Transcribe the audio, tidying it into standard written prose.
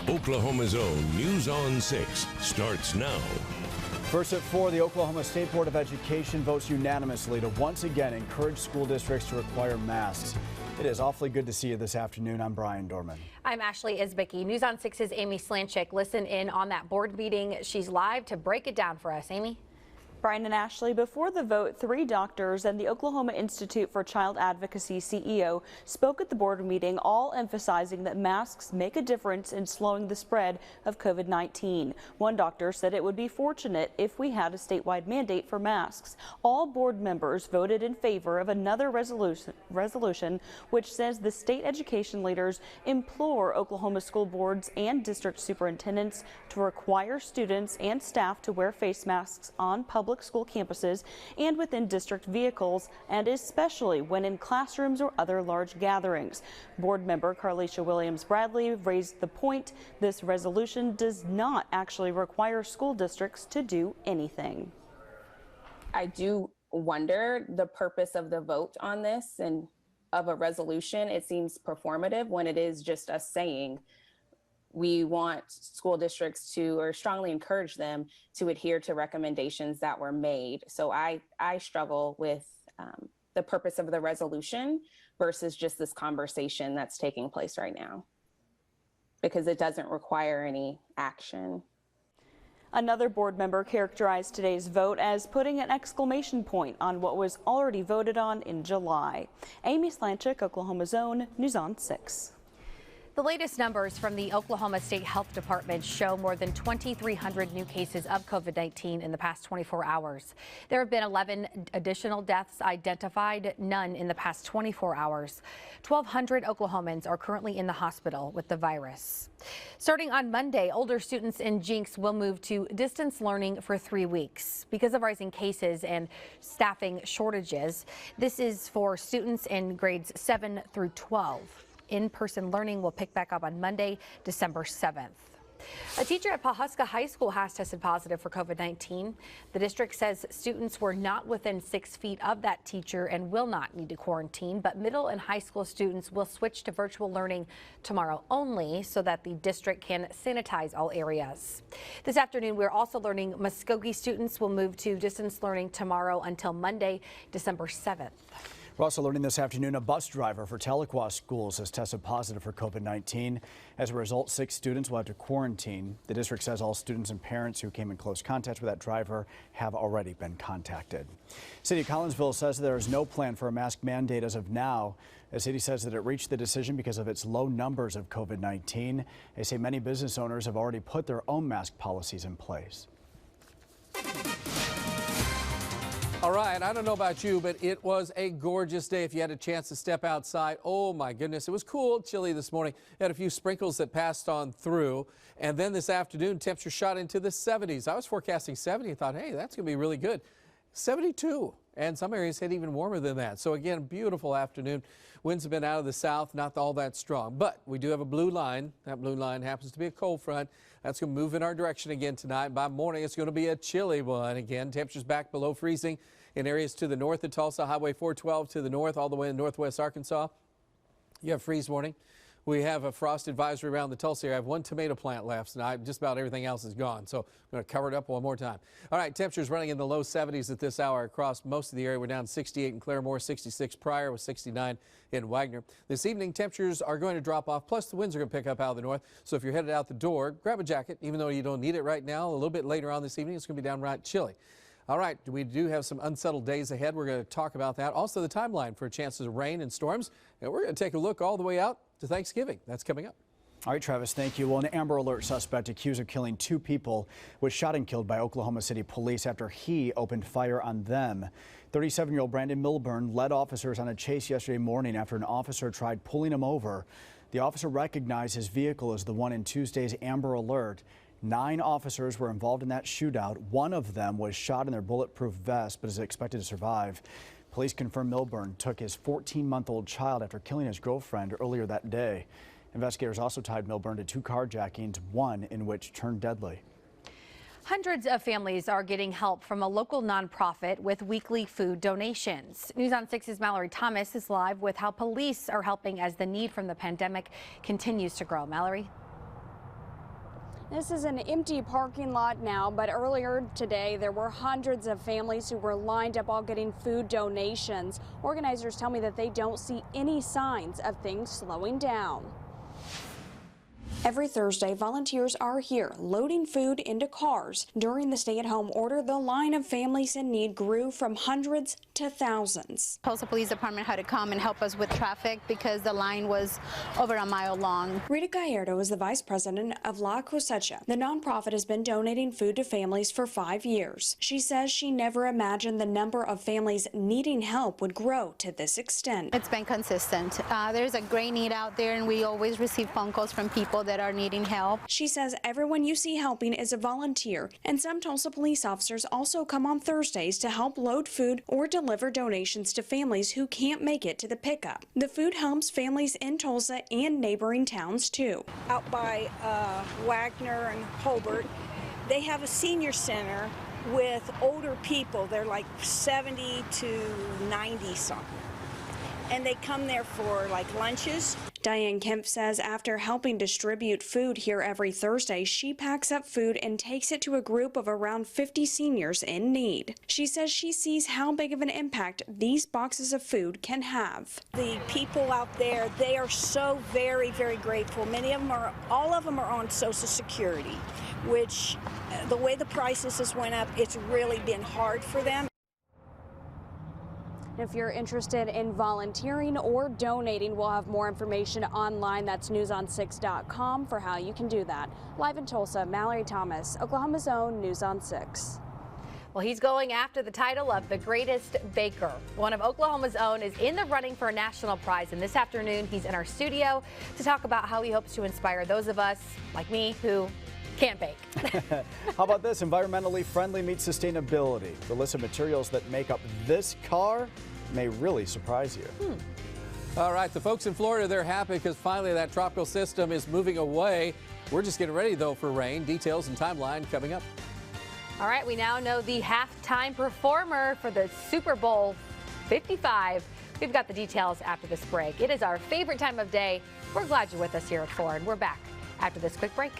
Oklahoma's own News on 6 starts now. First at 4, the Oklahoma State Board of Education votes unanimously to once again encourage school districts to require masks. It is awfully good to see you this afternoon. I'm Brian Dorman. I'm Ashley IZBICKI. News on 6's Amy Slanchik. Listen in on that board meeting. She's live to break it down for us. Amy? Brian and Ashley, before the vote, 3 doctors and the Oklahoma Institute for Child Advocacy CEO spoke at the board meeting, all emphasizing that masks make a difference in slowing the spread of COVID-19. One doctor said it would be fortunate if we had a statewide mandate for masks. All board members voted in favor of another resolution which says the state education leaders implore Oklahoma school boards and district superintendents to require students and staff to wear face masks on public school campuses and within district vehicles, and especially when in classrooms or other large gatherings. Board member CARLISHA Williams-Bradley raised the point this resolution does not actually require school districts to do anything. I do wonder the purpose of the vote on this and of a resolution. It seems performative when it is just us saying we want school districts to, or strongly encourage them to adhere to recommendations that were made. So I struggle with the purpose of the resolution versus just this conversation that's taking place right now, because it doesn't require any action. Another board member characterized today's vote as putting an exclamation point on what was already voted on in July. Amy Slanchik, Oklahoma's own News on 6. The latest numbers from the Oklahoma State Health Department show more than 2,300 new cases of COVID-19 in the past 24 hours. There have been 11 additional deaths identified, none in the past 24 hours. 1,200 Oklahomans are currently in the hospital with the virus. Starting on Monday, older students in Jinx will move to distance learning for 3 weeks. Because of rising cases and staffing shortages, this is for students in grades 7 through 12. In-person learning will pick back up on Monday, December 7th. A teacher at Pawhuska High School has tested positive for COVID-19. The district says students were not within 6 feet of that teacher and will not need to quarantine, but middle and high school students will switch to virtual learning tomorrow only so that the district can sanitize all areas. This afternoon, we're also learning Muskogee students will move to distance learning tomorrow until Monday, December 7th. We're also learning this afternoon a bus driver for Tahlequah schools has tested positive for COVID-19. As a result, 6 students will have to quarantine. The district says all students and parents who came in close contact with that driver have already been contacted. City of Collinsville says there is no plan for a mask mandate as of now. The city says that it reached the decision because of its low numbers of COVID-19. They say many business owners have already put their own mask policies in place. All right, I don't know about you, but it was a gorgeous day. If you had a chance to step outside, oh my goodness, it was cool, chilly this morning. Had a few sprinkles that passed on through. And then this afternoon, temperature shot into the 70s. I was forecasting 70 and thought, hey, that's going to be really good. 72. And some areas hit even warmer than that. So again, beautiful afternoon. Winds have been out of the south, not all that strong. But we do have a blue line. That blue line happens to be a cold front. That's going to move in our direction again tonight. By morning, it's going to be a chilly one. Again, temperatures back below freezing in areas to the north of Tulsa, Highway 412 to the north, all the way in northwest Arkansas. You have freeze warning. We have a frost advisory around the Tulsa area. I have 1 tomato plant left tonight. Just about everything else is gone. So I'm going to cover it up one more time. All right, temperatures running in the low 70s at this hour across most of the area. We're down 68 in Claremore, 66 Pryor with 69 in Wagner. This evening, temperatures are going to drop off, plus the winds are going to pick up out of the north. So if you're headed out the door, grab a jacket, even though you don't need it right now. A little bit later on this evening, it's going to be downright chilly. All right, we do have some unsettled days ahead. We're going to talk about that. Also, the timeline for chances of rain and storms. And we're going to take a look all the way out to Thanksgiving. That's coming up. All right, Travis, thank you. Well, an Amber Alert suspect accused of killing 2 people was shot and killed by Oklahoma City police after he opened fire on them. 37-year-old Brandon Milburn led officers on a chase yesterday morning after an officer tried pulling him over. The officer recognized his vehicle as the one in Tuesday's Amber Alert. 9 officers were involved in that shootout. 1 of them was shot in their bulletproof vest, but is expected to survive. Police confirm Milburn took his 14-month-old child after killing his girlfriend earlier that day. Investigators also tied Milburn to 2 carjackings, one in which turned deadly. Hundreds of families are getting help from a local nonprofit with weekly food donations. News on 6's Mallory Thomas is live with how police are helping as the need from the pandemic continues to grow. Mallory? This is an empty parking lot now, but earlier today there were hundreds of families who were lined up all getting food donations. Organizers tell me that they don't see any signs of things slowing down. Every Thursday, volunteers are here loading food into cars. During the stay-at-home order, the line of families in need grew from hundreds to thousands. Tulsa Police Department had to come and help us with traffic because the line was over a mile long. Rita Gallardo is the vice president of La Cosecha. The nonprofit has been donating food to families for 5 years. She says she never imagined the number of families needing help would grow to this extent. It's been consistent. There's a great need out there, and we always receive phone calls from people that are needing help. She says everyone you see helping is a volunteer, and some Tulsa police officers also come on Thursdays to help load food or deliver donations to families who can't make it to the pickup. The food helps families in Tulsa and neighboring towns too. Out by Wagner and Hobart, they have a senior center with older people. They're like 70 to 90 something. And they come there for like lunches. Diane Kemp says after helping distribute food here every Thursday, she packs up food and takes it to a group of around 50 seniors in need. She says she sees how big of an impact these boxes of food can have. The people out there, they are so very, very grateful. Many of them are, all of them are on Social Security, which the way the prices has went up, it's really been hard for them. If you're interested in volunteering or donating, we'll have more information online. That's newson6.com for how you can do that. Live in Tulsa, Mallory Thomas, Oklahoma's own News on 6. Well, he's going after the title of the greatest baker. One of Oklahoma's own is in the running for a national prize, and this afternoon he's in our studio to talk about how he hopes to inspire those of us, like me, who can't bake. How about this? Environmentally friendly meets sustainability. The list of materials that make up this car may really surprise you. All right, the folks in Florida, they're happy because finally that tropical system is moving away. We're just getting ready, though, for rain. Details and timeline coming up. All right, we now know the halftime performer for the Super Bowl 55. We've got the details after this break. It is our favorite time of day. We're glad you're with us here at 4, and we're back after this quick break.